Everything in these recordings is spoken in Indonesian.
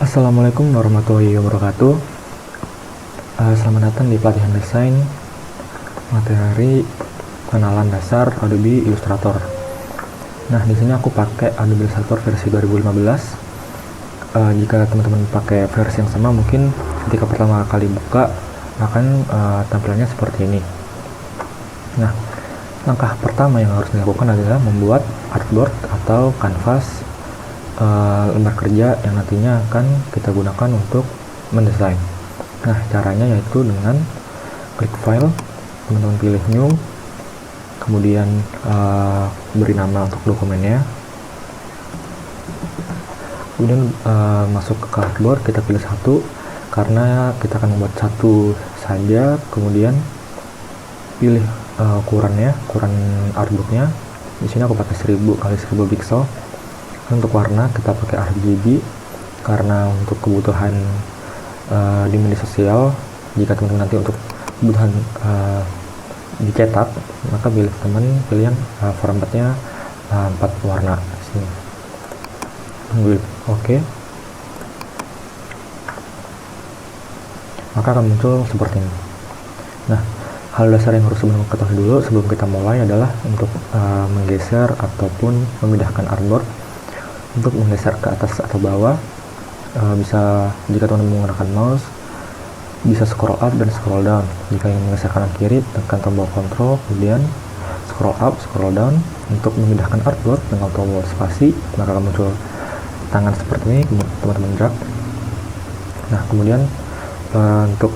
Assalamualaikum warahmatullahi wabarakatuh. Selamat datang di pelatihan desain materi pengenalan dasar Adobe Illustrator. Nah, di sini aku pakai Adobe Illustrator versi 2015. Jika teman-teman pakai versi yang sama, mungkin ketika pertama kali buka akan tampilannya seperti ini. Nah, langkah pertama yang harus dilakukan adalah membuat artboard atau kanvas lembar kerja yang nantinya akan kita gunakan untuk mendesain. Nah, caranya yaitu dengan klik file, teman-teman pilih new, kemudian beri nama untuk dokumennya, kemudian masuk ke artboard, kita pilih satu karena kita akan membuat satu saja, kemudian pilih ukuran artboardnya. Di sini aku pakai 1000 x 1000 pixel. Untuk warna kita pakai RGB karena untuk kebutuhan di media sosial. Jika teman-teman nanti untuk kebutuhan dicetak, maka pilih yang formatnya 4 warna sini. Oke. Maka akan muncul seperti ini. Nah, hal dasar yang harus teman-teman ketahui dulu sebelum kita mulai adalah untuk menggeser ataupun memindahkan artboard. Untuk menggeser ke atas atau bawah, bisa jika teman-teman menggunakan mouse, bisa scroll up dan scroll down. Jika ingin menggeser kanan kiri, tekan tombol Ctrl, kemudian scroll up, scroll down. Untuk memindahkan artboard dengan tombol spasi, maka akan muncul tangan seperti ini, teman-teman drag. Nah, kemudian untuk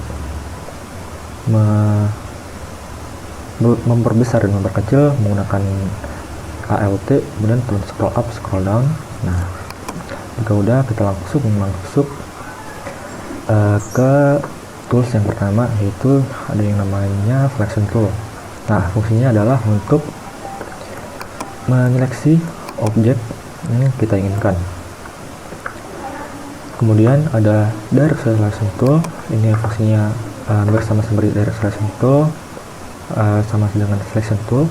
memperbesar dan memperkecil menggunakan ALT, kemudian scroll up, scroll down. Nah, jika udah, kita langsung masuk ke tools yang pertama, yaitu ada yang namanya selection tool. Nah, fungsinya adalah untuk menyeleksi objek yang kita inginkan. Kemudian ada direct selection tool. Ini fungsinya bersama seperti direct selection tool, sama dengan selection tool.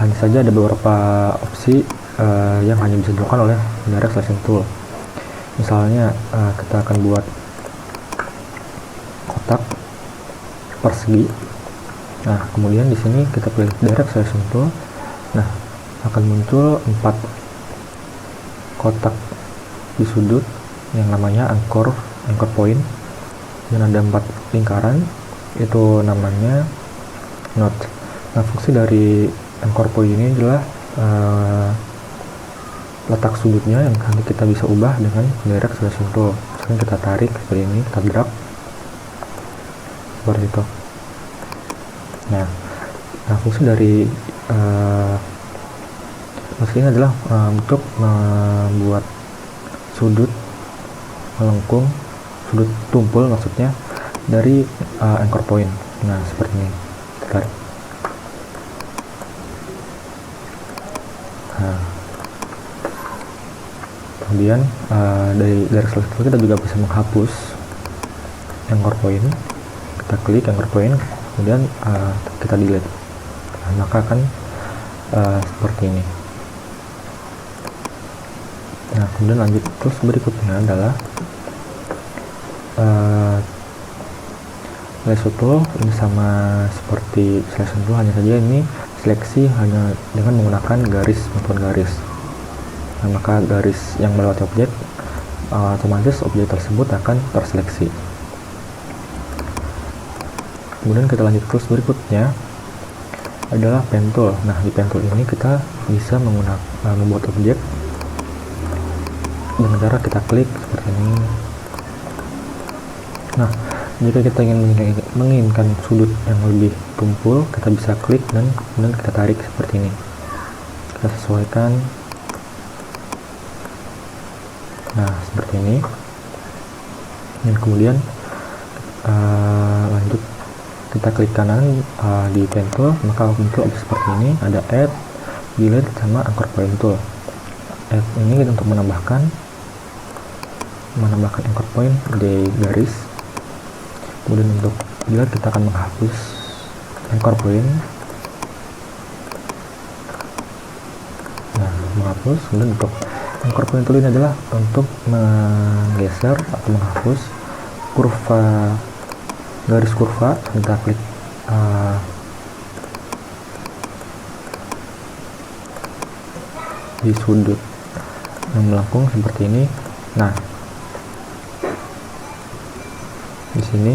Hanya saja ada beberapa opsi yang hanya bisa dilakukan oleh direct selection tool. Misalnya kita akan buat kotak persegi. Nah, kemudian di sini kita pilih direct selection tool. Nah, akan muncul 4 kotak di sudut yang namanya anchor point, dan ada 4 lingkaran, itu namanya node. Nah, fungsi dari anchor point ini adalah letak sudutnya yang nanti kita bisa ubah dengan direct selection tool. Misalkan kita tarik seperti ini, kita drag seperti itu. Nah, fungsi dari ini adalah untuk membuat sudut melengkung, sudut tumpul maksudnya, dari anchor point. Nah, seperti ini, kita tarik. Nah, kemudian dari selection tool kita juga bisa menghapus anchor point. Kita klik anchor point, kemudian kita delete. Nah, maka akan seperti ini. Nah, kemudian lanjut, terus berikutnya adalah selection tool. Ini sama seperti selection tool, hanya saja ini seleksi hanya dengan menggunakan garis maupun garis. Nah, maka garis yang melewati objek, otomatis objek tersebut akan terseleksi. Kemudian kita lanjut terus, berikutnya adalah pen tool. Nah, di pen tool ini kita bisa membuat objek dengan cara kita klik seperti ini. Nah, jika kita ingin menginginkan sudut yang lebih tumpul, kita bisa klik dan kemudian kita tarik seperti ini. Kita sesuaikan. Nah, seperti ini. Dan kemudian lanjut, kita klik kanan di pen tool, maka muncul objek seperti ini. Ada add, delete, sama anchor point tool. Add ini untuk menambahkan anchor point di garis. Kemudian untuk delete, kita akan menghapus anchor point. Nah, menghapus. Kemudian untuk Anchor point tool ini adalah untuk menggeser atau menghapus garis kurva. Kita klik di sudut yang melengkung seperti ini. Nah, di sini,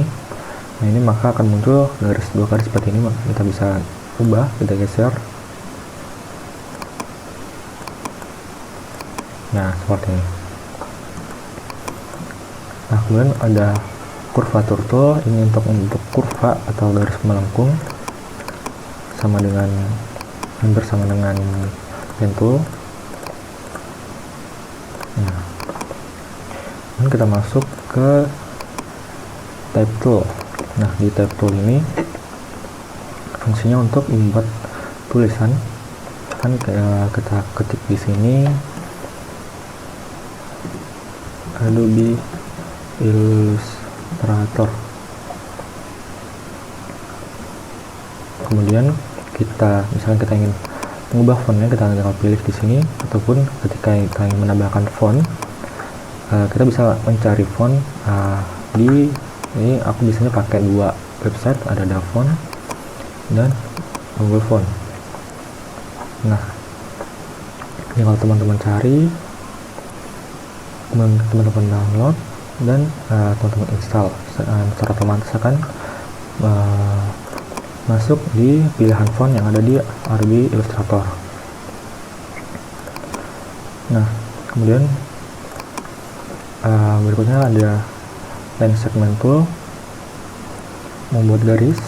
ini maka akan muncul dua garis seperti ini. Kita bisa ubah, kita geser. Nah, seperti ini. Nah, kemudian ada kurvatur tool. Ini untuk membentuk kurva atau garis melengkung bersama dengan pen tool. Nah, dan kita masuk ke type tool. Nah, di type tool ini fungsinya untuk membuat tulisan. Kan kita ketik di sini Adobe Illustrator. Kemudian misalnya kita ingin mengubah fontnya, kita tinggal pilih di sini, ataupun ketika kita ingin menambahkan font, kita bisa mencari font di ini. Aku biasanya pakai dua website, ada Dafont dan Google Font. Nah, ini kalau teman-teman cari, teman-teman download dan teman-teman install, secara otomatis akan masuk di pilihan font yang ada di Adobe Illustrator. Nah, kemudian berikutnya ada line segment tool, membuat garis.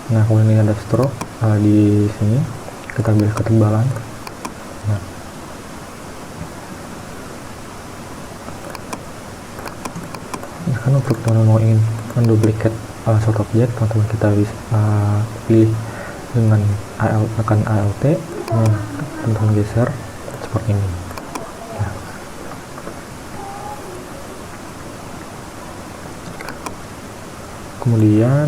Nah, kemudian ini ada stroke. Di sini kita pilih ketebalan. Nah, kan untuk teman-teman ingin menduplikat suatu objek, teman-teman kita bisa pilih dengan tekan ALT, teman-teman geser seperti ini. Nah, kemudian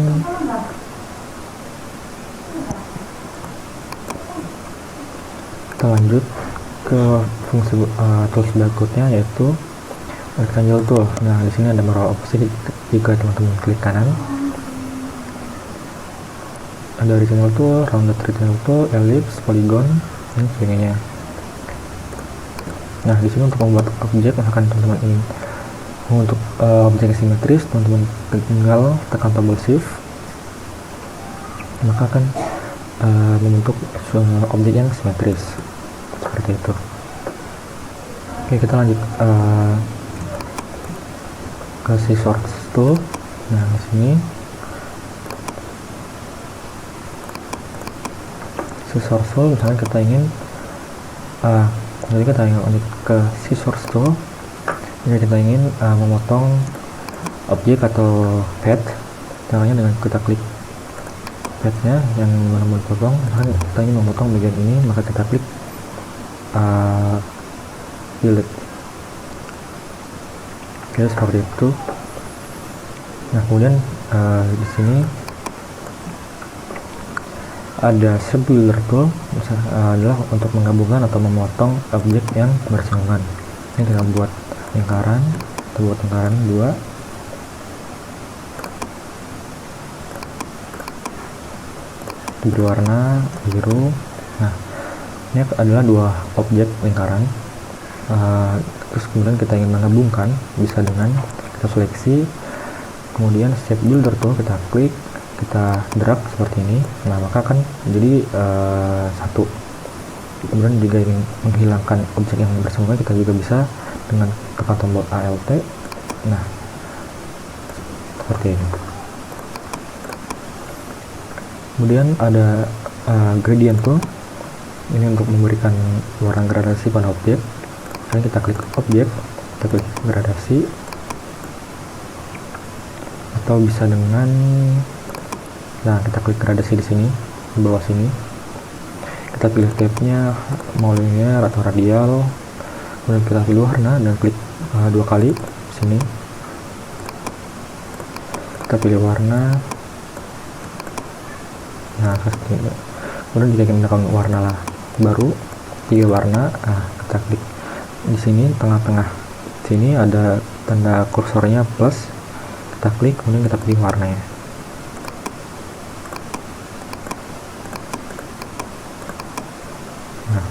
kita lanjut ke fungsi tools berikutnya, yaitu rectangle tool. Nah, di sini ada beberapa opsi. Jika teman-teman klik kanan, ada rectangle tool, rounded rectangle tool, ellipse, polygon, dan sebagainya. Nah, di sini untuk membuat objek, misalkan teman-teman ingin untuk objek yang simetris, teman-teman tinggal tekan tombol shift, maka akan membentuk objek yang simetris seperti itu. Oke, kita lanjut ke scissors tool. Nah, di sini scissors tool, misalnya kita ingin jadi kita ingin lanjut ke scissors tool. Jika kita ingin memotong objek atau pad, caranya dengan kita klik padnya yang mana mau dipotong. Misalkan kita ingin memotong bagian ini, maka kita klik delete. Oke, seperti itu. Nah, kemudian di sini ada shape builder tool, adalah untuk menggabungkan atau memotong objek yang bersinggungan. Ini kita buat lingkaran, kita buat lingkaran 2. Beri warna biru. Nah, ini adalah 2 objek lingkaran. Terus kemudian kita ingin menggabungkan, bisa dengan kita seleksi, kemudian shape builder tool kita klik, kita drag seperti ini. Nah, maka akan jadi satu. Kemudian jika ingin menghilangkan objek yang bersinggungan, kita juga bisa dengan tekan tombol ALT. Nah, seperti ini. Kemudian ada gradient tool. Ini untuk memberikan warna gradasi pada objek. Misalnya kita klik objek, kita klik gradasi, atau bisa dengan, nah, kita klik gradasi di sini, di bawah sini. Kita pilih tabnya, mau linear atau radial. Kemudian kita pilih warna dan klik 2 kali di sini. Kita pilih warna. Nah, seperti ini. Kemudian jika kita menggunakan warna baru 3 warna, kita klik di sini tengah-tengah sini ada tanda kursornya plus, kita klik kemudian kita pilih warnanya. Nah,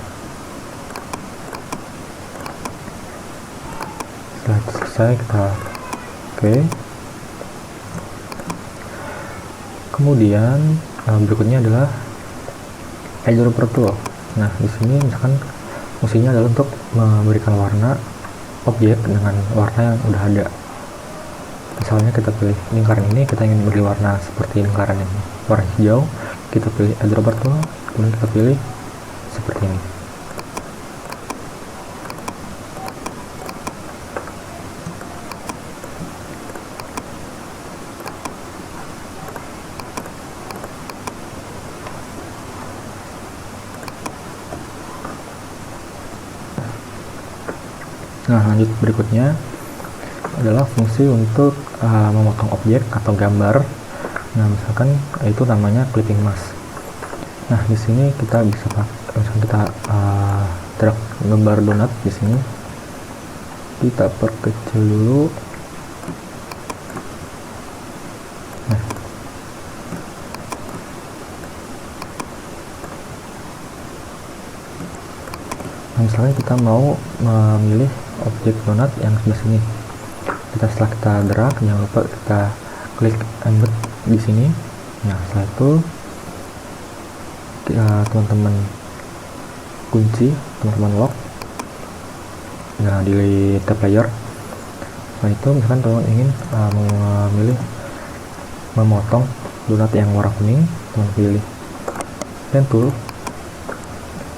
setelah itu selesai kita oke. Kemudian berikutnya adalah eyedropper tool. Nah, di sini misalkan fungsinya adalah untuk memberikan warna objek dengan warna yang udah ada. Misalnya kita pilih lingkaran ini, kita ingin beri warna seperti lingkaran ini, warna hijau, kita pilih eyedropper tool, kemudian kita pilih seperti ini. Nah, lanjut berikutnya adalah fungsi untuk memotong objek atau gambar. Nah, misalkan itu namanya clipping mask. Nah, di sini kita bisa misalkan kita drag gambar donat di sini, kita perkecil dulu. Nah, misalnya kita mau memilih objek donat yang sebelah sini, setelah kita drag, jangan lupa kita klik embed di sini. Nah, setelah itu teman-teman kunci, teman-teman lock, nah di tab layer. Setelah itu misalkan teman ingin memilih memotong donat yang warna kuning, teman pilih pen tool,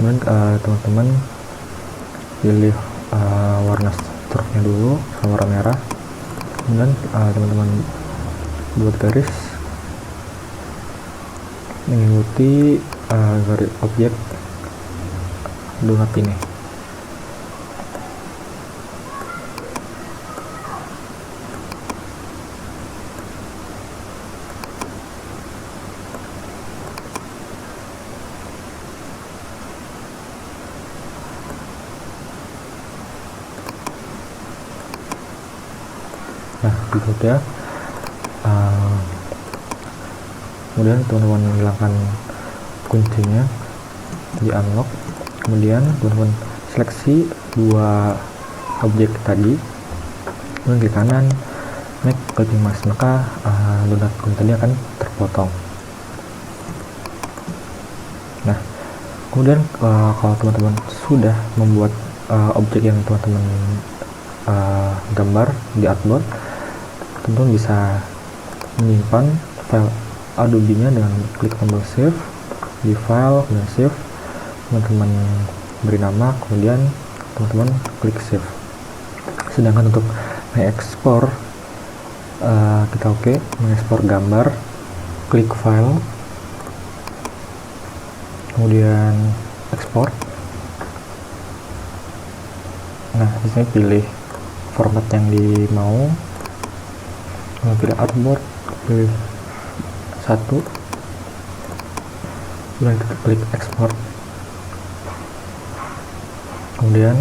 kemudian teman-teman pilih warna struknya dulu, warna merah, kemudian teman-teman buat garis mengikuti garis objek donat ini. Nah, berikutnya kemudian teman-teman hilangkan kuncinya di unlock, kemudian teman-teman seleksi 2 objek tadi, kemudian klik kanan make clipping mask, maka donat kuning tadi akan terpotong. Nah, kemudian kalau teman-teman sudah membuat objek yang teman-teman gambar di artboard, teman-teman bisa menyimpan file Adobe-nya dengan klik tombol save di file, kemudian save, teman-teman beri nama, kemudian teman-teman klik save. Sedangkan untuk mengekspor, kita mengekspor gambar, klik file, kemudian ekspor. Nah, di sini pilih format yang dimau, pilih artboard, pilih 1, kemudian kita klik ekspor, kemudian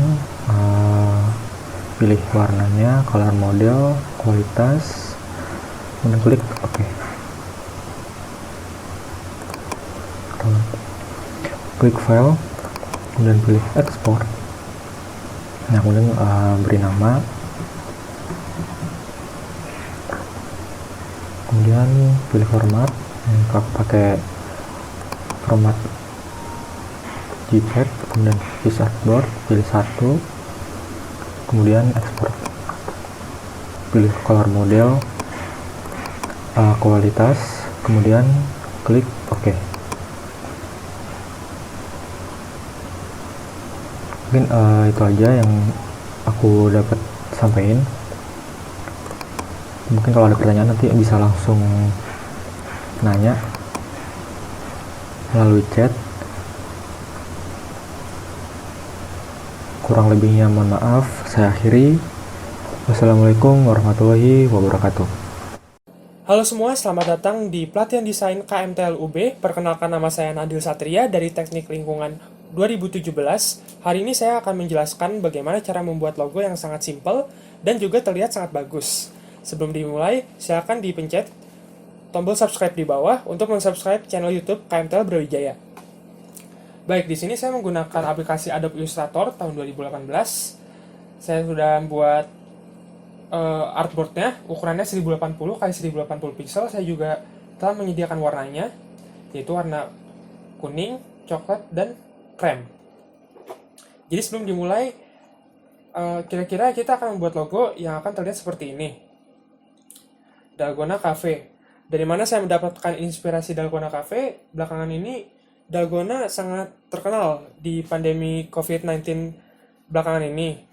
pilih warnanya, color model, kualitas, kemudian klik OK. Klik file, kemudian pilih ekspor. Nah, kemudian beri nama, kemudian pilih format, pakai format JPEG, kemudian use artboard, pilih 1, kemudian ekspor, pilih color model, kualitas, kemudian klik OK. Mungkin itu aja yang aku dapat sampaikan. Mungkin kalau ada pertanyaan nanti bisa langsung nanya melalui chat. Kurang lebihnya mohon maaf, saya akhiri. Wassalamualaikum warahmatullahi wabarakatuh. Halo semua, selamat datang di pelatihan desain KMTL UB. Perkenalkan, nama saya Nadil Satria dari Teknik Lingkungan 2017. Hari ini saya akan menjelaskan bagaimana cara membuat logo yang sangat simpel dan juga terlihat sangat bagus. Sebelum dimulai, silakan dipencet tombol subscribe di bawah untuk mensubscribe channel YouTube KMTL Brawijaya. Baik, di sini saya menggunakan aplikasi Adobe Illustrator tahun 2018. Saya sudah membuat artboardnya, ukurannya 1080 x 1080 pixel. Saya juga telah menyediakan warnanya, yaitu warna kuning, coklat, dan krem. Jadi sebelum dimulai, kira-kira kita akan membuat logo yang akan terlihat seperti ini. Dalgona Cafe. Dari mana saya mendapatkan inspirasi Dalgona Cafe? Belakangan ini Dalgona sangat terkenal di pandemi COVID-19 belakangan ini.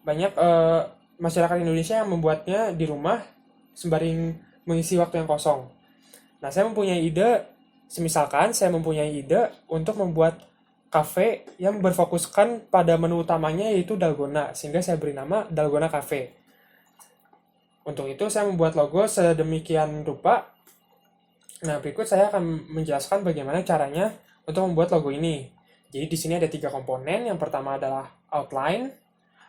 Banyak masyarakat Indonesia yang membuatnya di rumah sembari mengisi waktu yang kosong. Nah, saya mempunyai ide, semisalkan saya mempunyai ide untuk membuat kafe yang berfokuskan pada menu utamanya yaitu Dalgona, sehingga saya beri nama Dalgona Cafe. Untuk itu saya membuat logo sedemikian rupa. Nah, berikut saya akan menjelaskan bagaimana caranya untuk membuat logo ini. Jadi di sini ada 3 komponen. Yang pertama adalah outline,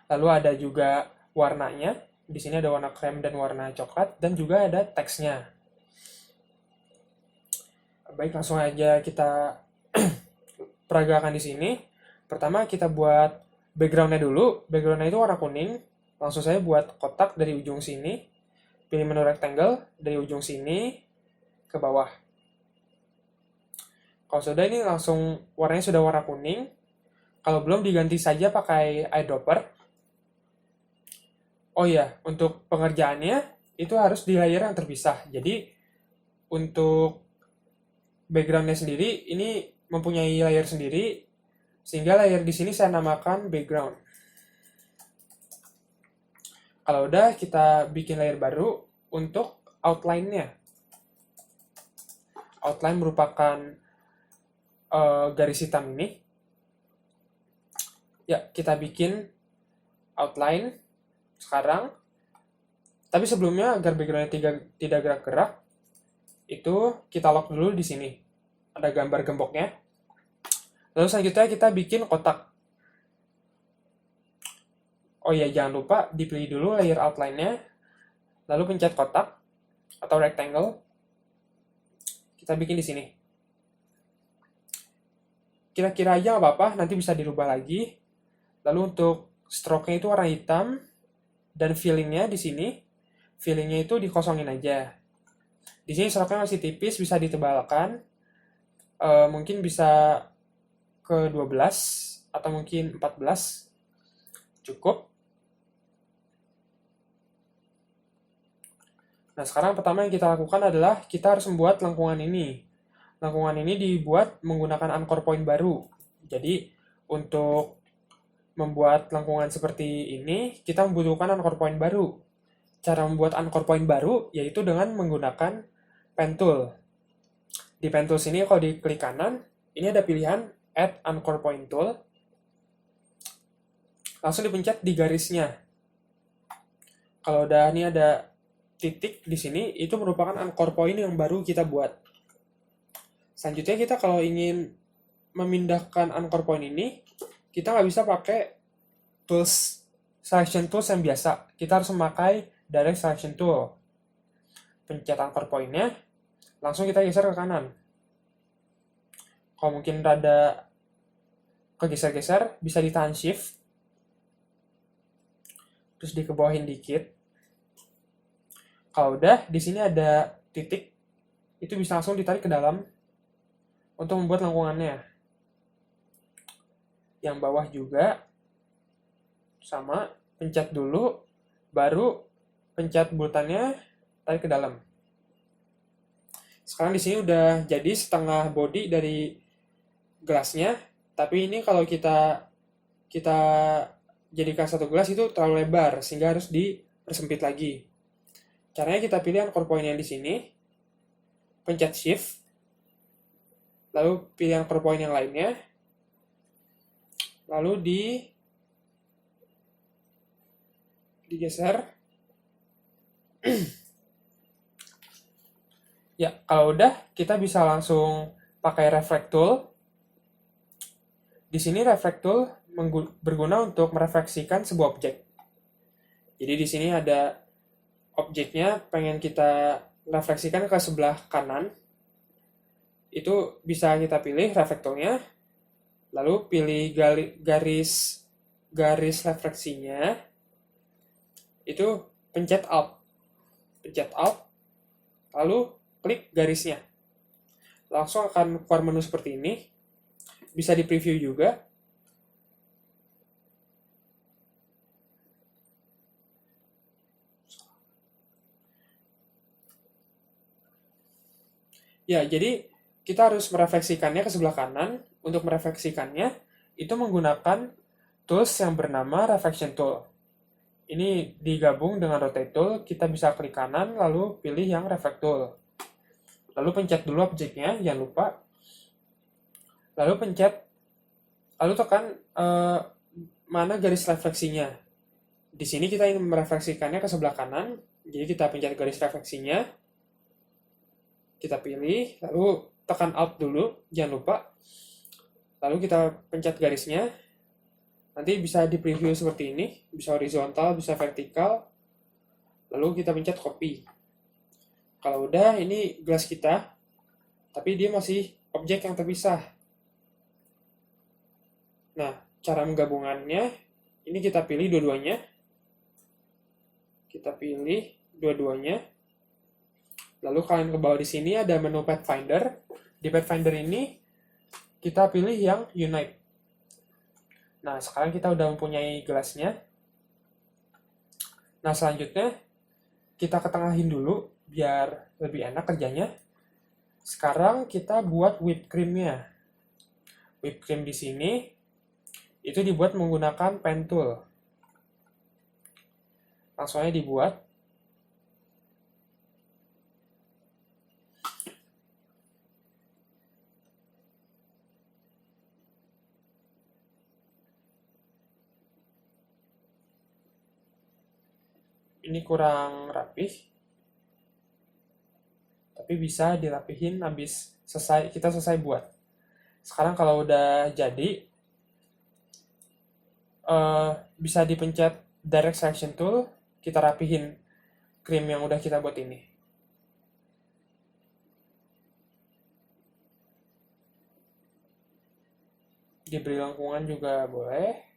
lalu ada juga warnanya. Di sini ada warna krem dan warna coklat, dan juga ada teksnya. Baik, langsung aja kita peragakan di sini. Pertama kita buat backgroundnya dulu. Backgroundnya itu warna kuning. Langsung saya buat kotak dari ujung sini. Pilih menu rectangle dari ujung sini ke bawah. Kalau sudah, ini langsung warnanya sudah warna kuning. Kalau belum, diganti saja pakai eyedropper. Oh iya, untuk pengerjaannya itu harus di layer yang terpisah. Jadi untuk backgroundnya sendiri ini mempunyai layer sendiri, sehingga layer di sini saya namakan background. Kalau udah, kita bikin layer baru untuk outline-nya. Outline merupakan garis hitam ini. Ya, kita bikin outline sekarang. Tapi sebelumnya, agar background-nya tidak gerak-gerak, itu kita lock dulu di sini. Ada gambar gemboknya. Lalu selanjutnya kita bikin kotak. Oh iya, jangan lupa dipilih dulu layer outline-nya, lalu pencet kotak atau rectangle. Kita bikin di sini. Kira-kira aja nggak apa-apa, nanti bisa dirubah lagi. Lalu untuk stroke-nya itu warna hitam, dan filling-nya di sini, filling-nya itu dikosongin aja. Di sini stroke-nya masih tipis, bisa ditebalkan. Mungkin bisa ke 12 atau mungkin 14. Cukup. Nah, sekarang pertama yang kita lakukan adalah kita harus membuat lengkungan ini. Lengkungan ini dibuat menggunakan anchor point baru. Jadi, untuk membuat lengkungan seperti ini, kita membutuhkan anchor point baru. Cara membuat anchor point baru yaitu dengan menggunakan pen tool. Di pen tool sini, kalau diklik kanan, ini ada pilihan Add Anchor Point Tool. Langsung dipencet di garisnya. Kalau udah ini ada titik di sini, itu merupakan anchor point yang baru kita buat. Selanjutnya kita kalau ingin memindahkan anchor point ini, kita nggak bisa pakai tools selection tools yang biasa. Kita harus memakai direct selection tool. Pencet anchor point-nya, langsung kita geser ke kanan. Kalau mungkin rada kegeser-geser, bisa ditahan shift, terus dikebawahin dikit. Kalau udah, di sini ada titik, itu bisa langsung ditarik ke dalam untuk membuat lengkungannya. Yang bawah juga sama, pencet dulu, baru pencet bulutannya, tarik ke dalam. Sekarang di sini udah jadi setengah body dari gelasnya, tapi ini kalau kita jadikan satu gelas itu terlalu lebar, sehingga harus dipersempit lagi. Caranya kita pilih anchor point yang di sini, pencet shift, lalu pilih anchor point yang lainnya, lalu digeser Ya, kalau udah kita bisa langsung pakai reflect tool. Di sini reflect tool berguna untuk merefleksikan sebuah objek. Jadi di sini ada objeknya pengen kita refleksikan ke sebelah kanan. Itu bisa kita pilih reflect tool-nya, lalu pilih garis refleksinya. Itu pencet Alt, lalu klik garisnya. Langsung akan keluar menu seperti ini. Bisa di preview juga. Ya, jadi kita harus merefleksikannya ke sebelah kanan. Untuk merefleksikannya, itu menggunakan tools yang bernama Reflection Tool. Ini digabung dengan Rotate Tool, kita bisa klik kanan, lalu pilih yang Reflect Tool. Lalu pencet dulu objeknya, jangan lupa. Lalu tekan mana garis refleksinya. Di sini kita ingin merefleksikannya ke sebelah kanan, jadi kita pencet garis refleksinya, kita pilih, lalu tekan Alt dulu, jangan lupa. Lalu kita pencet garisnya, nanti bisa di preview seperti ini, bisa horizontal, bisa vertikal, lalu kita pencet copy. Kalau udah, ini gelas kita, tapi dia masih objek yang terpisah. Nah, cara menggabungannya, ini kita pilih dua-duanya. Lalu kalian ke bawah di sini ada menu Pathfinder. Di Pathfinder ini, kita pilih yang Unite. Nah, sekarang kita udah mempunyai gelasnya. Nah, selanjutnya, kita ketengahin dulu, biar lebih enak kerjanya. Sekarang kita buat whipped cream-nya. Whipped cream di sini, itu dibuat menggunakan pen tool. Langsung aja dibuat. Ini kurang rapih, tapi bisa dirapihin habis kita selesai buat. Sekarang kalau udah jadi, bisa dipencet Direct Selection Tool, kita rapihin krim yang udah kita buat ini. Diberi lengkungan juga boleh.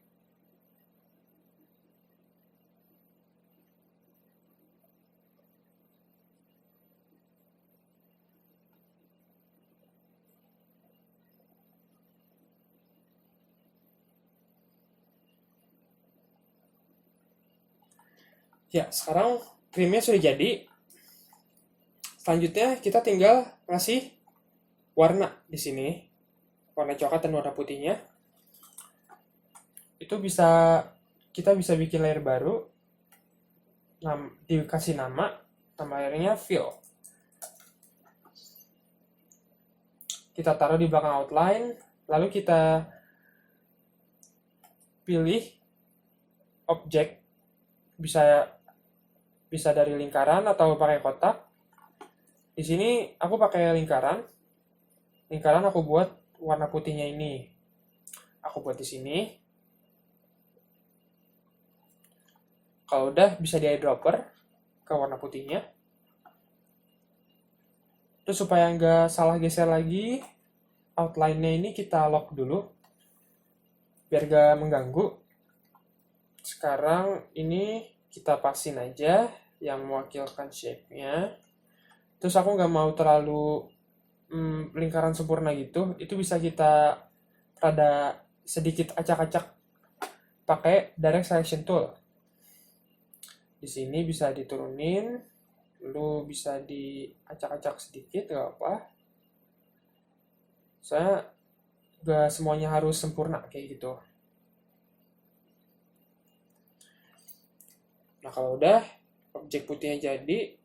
Ya, sekarang krimnya sudah jadi. Selanjutnya kita tinggal ngasih warna di sini. Warna coklat dan warna putihnya. Itu kita bisa bikin layer baru. Dikasih nama layernya fill. Kita taruh di belakang outline, lalu kita pilih objek, bisa dari lingkaran atau pakai kotak. Di sini aku pakai lingkaran. Lingkaran aku buat warna putihnya ini. Aku buat di sini. Kalau udah bisa di eyedropper ke warna putihnya. Terus supaya nggak salah geser lagi, outline-nya ini kita lock dulu. Biar nggak mengganggu. Sekarang ini kita pasin aja yang mewakilkan shape-nya. Terus aku nggak mau terlalu lingkaran sempurna gitu. Itu bisa kita rada sedikit acak-acak pakai Direct Selection Tool. Di sini bisa diturunin, lalu bisa diacak-acak sedikit, gak apa. Soalnya gak semuanya harus sempurna kayak gitu. Nah, kalau udah objek putihnya jadi,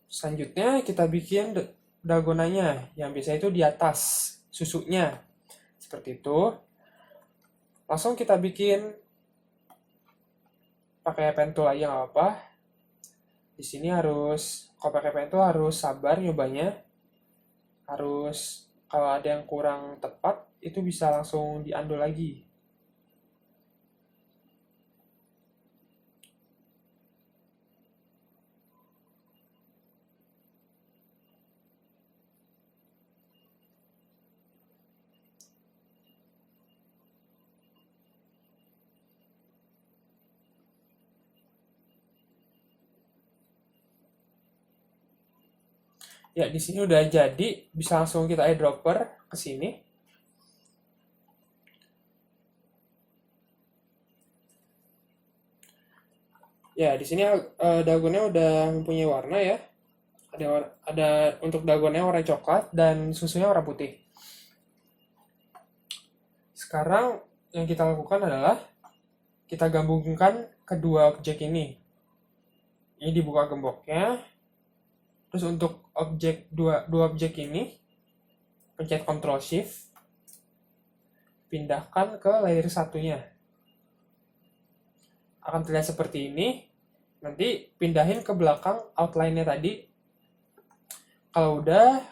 selanjutnya kita bikin dalgonanya yang biasa itu di atas susunya. Seperti itu. Langsung kita bikin pakai pen tool aja nggak apa-apa. Di sini harus kalau pakai pen itu harus sabar nyobanya. Harus kalau ada yang kurang tepat itu bisa langsung diundo lagi. Ya, di sini udah jadi, bisa langsung kita eyedropper ke sini. Ya, di sini dagonnya udah mempunyai warna ya. Ada untuk dagonnya warna coklat dan susunya warna putih. Sekarang yang kita lakukan adalah kita gabungkan kedua objek ini. Ini dibuka gemboknya. Terus untuk dua objek ini, pencet Ctrl Shift, pindahkan ke layer satunya. Akan terlihat seperti ini. Nanti pindahin ke belakang outline-nya tadi. Kalau udah,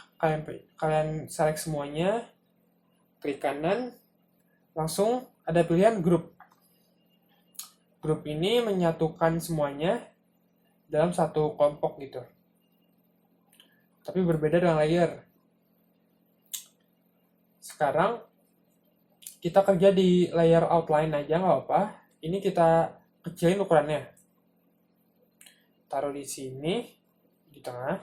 kalian select semuanya, klik kanan, langsung ada pilihan group. Grup ini menyatukan semuanya dalam satu kelompok gitu. Tapi berbeda dengan layer. Sekarang kita kerja di layer outline aja nggak apa. Ini kita kecilin ukurannya. Taruh di sini, di tengah.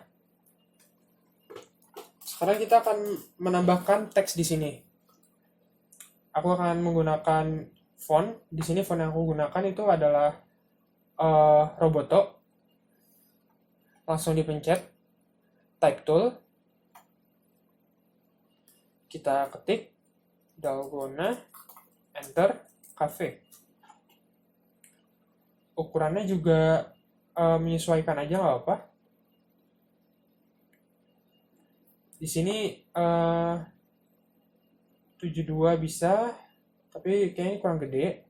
Sekarang kita akan menambahkan teks di sini. Aku akan menggunakan font. Di sini font yang aku gunakan itu adalah Roboto. Langsung dipencet Type Tool. Kita ketik Dalgona, Enter, Cafe. Ukurannya juga menyesuaikan aja nggak apa. Di sini 72 bisa, tapi kayaknya kurang gede.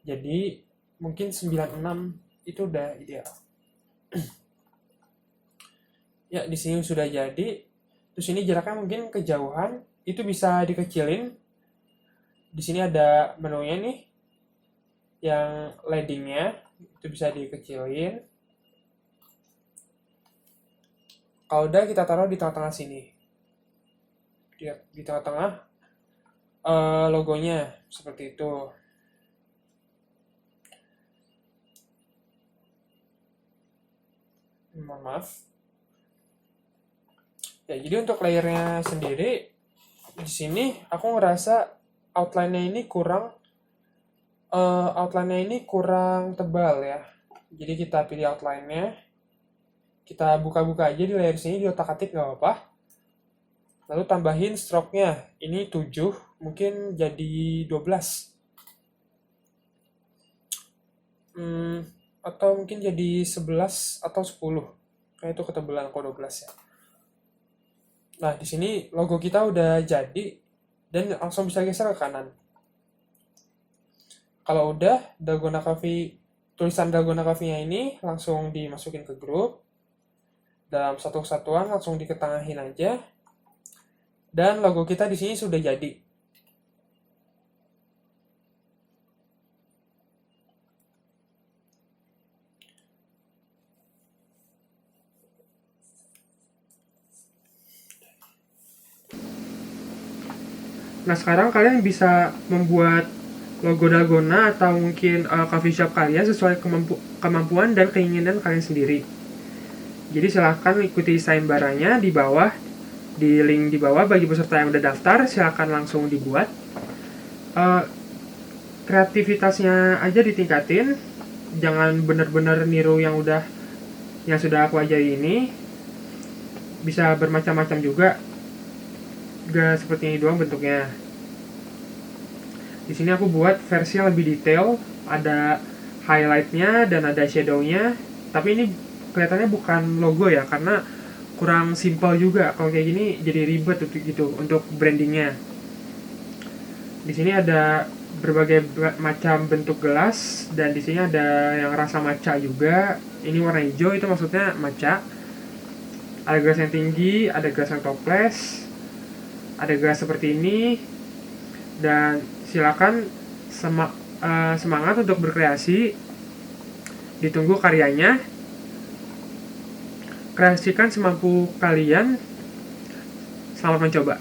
Jadi mungkin 96 itu udah ideal. Ya, di sini sudah jadi. Terus ini jaraknya mungkin kejauhan, itu bisa dikecilin. Di sini ada menunya nih, yang leadingnya itu bisa dikecilin. Kalau udah kita taruh di tengah-tengah sini. Di tengah-tengah logonya seperti itu. Mohon maaf. Ya, jadi untuk layernya sendiri di sini aku ngerasa outline-nya ini kurang tebal ya. Jadi kita pilih outline-nya, kita buka-buka aja di layar sini, di otak-atik nggak apa-apa. Lalu tambahin stroke-nya, ini 7, mungkin jadi 12. Atau mungkin jadi 11 atau 10. Kayak itu ketebalan kode 12 ya. Nah, di sini logo kita udah jadi dan langsung bisa geser ke kanan. Kalau udah, tulisan Dalgona Coffee-nya ini langsung dimasukin ke grup. Dalam satu kesatuan langsung diketengahin aja. Dan logo kita di sini sudah jadi. Nah, sekarang kalian bisa membuat logo Dalgona atau mungkin coffee shop kalian sesuai kemampuan dan keinginan kalian sendiri. Jadi silahkan ikuti sayembaranya di bawah, di link di bawah bagi peserta yang udah daftar, silahkan langsung dibuat. Kreativitasnya aja ditingkatin, jangan bener-bener niru yang sudah aku ajari ini. Bisa bermacam-macam juga, gak seperti ini doang bentuknya. Di sini aku buat versi yang lebih detail, ada highlightnya dan ada shadownya. Tapi ini kelihatannya bukan logo ya, karena kurang simple juga. Kalau kayak gini jadi ribet gitu untuk brandingnya. Di sini ada berbagai macam bentuk gelas, dan di sini ada yang rasa matcha juga. Ini warna hijau, itu maksudnya matcha. Ada gelas yang tinggi, ada gelas yang toples, ada gelas seperti ini. Dan silakan semangat untuk berkreasi. Ditunggu karyanya. Kreasikan semampu kalian. Selamat mencoba.